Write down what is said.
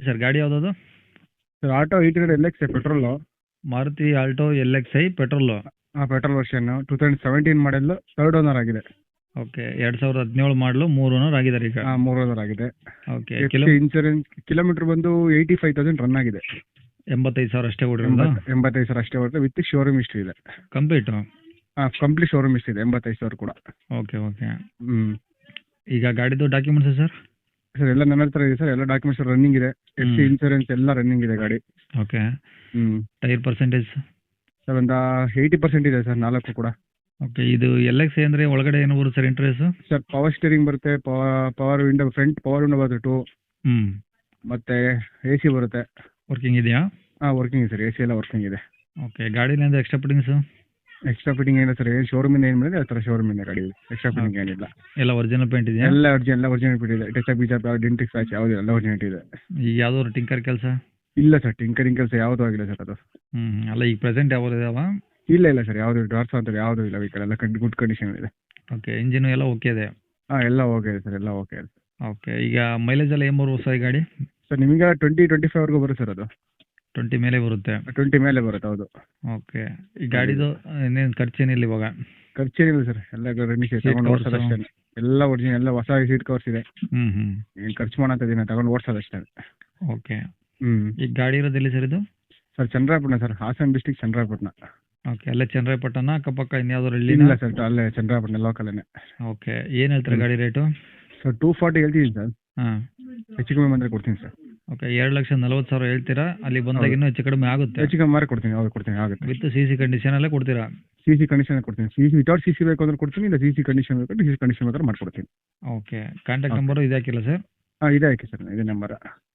Sir ಗಾಡಿ ಯಾವುದದು? Sir auto 800 LX petrol. Maruti Alto LXi petrol. Petrol version 2017 model, third owner ಆಗಿದೆ. Okay 2017 ಮಾಡಲು 3 owner ಆಗಿದ್ದಾರೆ ಈಗ. 3 ಓನರ್ ಆಗಿದೆ. ಓಕೆ ಇನ್ಸೂರೆನ್ಸ್ ಕಿಲೋಮೀಟರ್ ಬಂದು 85,000 ರನ್ ಆಗಿದೆ. 85,000 ಅಷ್ಟೇ ಕೊಡಿರೋದು? 85,000 ಅಷ್ಟೇ ಬರುತ್ತೆ, ವಿತ್ ಶೋರೂಮ್ ಹಿಸ್ಟ್ರಿ ಇದೆ. ಕಂಪ್ಲೀಟು? ಕಂಪ್ಲೀಟ್ ಶೋರೂಮ್ ಹಿಸ್ಟ್ರಿ ಇದೆ, 85,000 ಕೂಡ. Okay okay. ಈಗ ಗಾಡಿದು ಡಾಕ್ಯುಮೆಂಟ್ಸ್ ಸರ್? ಸರ್ ಎಲ್ಲ ನನ್ನ ಹತ್ರ ಇದೆ ಸರ್, ಎಲ್ಲ ಡಾಕ್ಯುಮೆಂಟ್ಸ್ ರನ್ನಿಂಗ್ ಇದೆ. ಇನ್ಸೂರೆನ್ಸ್ ಎಲ್ಲ ರನ್ನಿಂಗ್ ಇದೆ ಗಾಡಿ. ಓಕೆ. Tyre percentage? ಸರ್ ಒಂದು 80% ಇದೆ ಸರ್, 4 ಕೂಡ. ಓಕೆ. ಇದು LXi ಅಂದರೆ ಒಳಗಡೆ ಏನು ಬರುತ್ತೆ sir interface? Sir power steering ಬರುತ್ತೆ, power window, front power window ಬರುತ್ತೆ 2. ಮತ್ತೆ AC ಬರುತ್ತೆ. ವರ್ಕಿಂಗ್ ಇದೆಯಾ? ವರ್ಕಿಂಗ್ ಇದೆ ಸರ್, AC ಎಲ್ಲ ವರ್ಕಿಂಗ್ ಇದೆ. ಓಕೆ. ಗಾಡಿಲಿಂದ ಎಕ್ಸ್ಟ್ರಾ ಫಿಟ್ಟಿಂಗ್ಸು? ಎಕ್ಸ್ಟ್ರಾ ಫಿಟ್ಟಿಂಗ್ ಏನಿಲ್ಲ ಸರ್, ಏನು ಶೋರೂಮಿಂದ ಏನು ಮಾಡಿದೆ ಆ ಥರ ಶೋರೂಮಿಂದ ಗಾಡಿ. ಎಕ್ಸ್ಟ್ರಾ ಫಿಟ್ಟಿಂಗ್ ಏನಿಲ್ಲ. ಎಲ್ಲ ಒರಿಜಿನಲ್ ಪೇಂಟ್ ಇದೆಯಾ? ಎಲ್ಲ ಒರಿಜಿನಲ್ ಪೇಂಟ್ ಇದೆ. ಟಚ್ ಬೀಚ್ ಡೆಂಟಿಕ್ ಸ್ಕ್ರಾಚ್ ಯಾವುದಿಲ್ಲ, ಎಲ್ಲ ಒರಿಜಿನಲ್ ಇದೆ. ಈಗ ಯಾವುದೋ ಟಿಂಕರ್ ಕೆಲಸ? ಇಲ್ಲ ಸರ್, ಟಿಂಕರಿಂಗ್ ಕೆಲಸ ಯಾವುದೂ ಆಗಿಲ್ಲ ಸರ್ ಅದು. ಅಲ್ಲ ಈಗ ಪ್ರೆಸೆಂಟ್ ಯಾವ್ದು ಇದಾವ? ಇಲ್ಲ ಸರ್, ಯಾವುದು ಡಾರ್ಸ್ ಅಂತ ಯಾವುದೂ ಇಲ್ಲ, ವೆಹಿಕಲ್ ಎಲ್ಲ ಗುಡ್ ಕಂಡೀಷನ್ ಇದೆ. ಓಕೆ. ಇಂಜಿನು ಎಲ್ಲ ಓಕೆ ಇದೆ? ಎಲ್ಲ ಓಕೆ ಇದೆ ಸರ್, ಎಲ್ಲ ಓಕೆ ಇದೆ. ಓಕೆ. ಈಗ ಮೈಲೇಜ್ ಎಲ್ಲ ಏನು ಬರುತ್ತೆ ಸರ್ ಈ ಗಾಡಿ? ಸರ್ ನಿಮಗೆ 20-25ವರೆಗೂ ಬರುತ್ತೆ ಸರ್ ಅದು. 20 ಮೇಲೆ ಬರುತ್ತೆ? 20 ಮೇಲೆ ಬರುತ್ತೆ, ಹೌದು. ಓಕೆ. ಈ ಗಾಡಿದು ಇನ್ನೇನು ಖರ್ಚೇನಿಲ್ಲ ಇವಾಗ? ಖರ್ಚೇನಿಲ್ಲ ಸರ್, ಎಲ್ಲ ರನ್ನಿಂಗ್ ತಗೊಂಡು ಓಡಿಸೋದು ಅಷ್ಟೇ. ಎಲ್ಲ ಒರಿಜಿನಲ್, ಎಲ್ಲ ಹೊಸ ಸೀಟ್ ಕವರ್ಸ್ ಇದೆ. ಏನು ಖರ್ಚು ಮಾಡೋಂಥದ್ದು ತಗೊಂಡು ಓಡಿಸೋದು ಅಷ್ಟೇ. ಓಕೆ. ಈ ಗಾಡಿ ಇರೋದು ಎಲ್ಲಿ ಸರ್ ಇದು? Sir Chandrapattana sir, Hassan district Chandrapattana. Okay. ಅಲ್ಲೇ ಚನ್ನರಾಯಪಟ್ಟಣ ಅಕ್ಕಪಕ್ಕ ಇನ್ಯಾವ್ದಾರು ಹಳ್ಳಿ? ಇಲ್ಲ ಸರ್, ಅಲ್ಲೇ ಚಂದ್ರಾಪಟ್ಟಣ ಲೋಕಲೇ. ಓಕೆ. ಏನು ಹೇಳ್ತಾರೆ ಗಾಡಿ ರೇಟು? ಸರ್ 240 ಹೇಳ್ತಿದ್ದೀನಿ ಸರ್. ಹೆಚ್ಚು ಕಮ್ಮಿ ಬಂದರೆ ಕೊಡ್ತೀನಿ ಸರ್. ಓಕೆ. 2,40,000 ಹೇಳ್ತೀರಾ, ಅಲ್ಲಿ ಬಂದಾಗ ಇನ್ನೂ ಹೆಚ್ಚು ಕಡಿಮೆ ಆಗುತ್ತೆ? ಹೆಚ್ಚು ಕಮ್ಮಿ ಮಾರಿ ಕೊಡ್ತೀನಿ, ಯಾವಾಗ ಕೊಡ್ತೀನಿ ಆಗುತ್ತೆ. ವಿತ್ CC ಕಂಡೀಷನಲ್ಲೇ ಕೊಡ್ತೀರಾ? CC ಕಂಡೀಷನ್ ಕೊಡ್ತೀನಿ. ವಿತೌಟ್ CC ಬೇಕು ಅಂದ್ರೆ ಕೊಡ್ತೀನಿ, ಇಲ್ಲ CC ಕಂಡೀಷನ್ ಬೇಕು CC ಕಂಡೀಷನ್ ಮಾತ್ರ ಮಾಡ್ಕೊಡ್ತೀನಿ. ಓಕೆ. ಕಾಂಟ್ಯಾಕ್ಟ್ ನಂಬರು ಇದು ಹಾಕಿಲ್ಲ ಸರ್? ಇದೆ ಹಾಕಿ ಸರ್, ಇದೇ ನಂಬರ.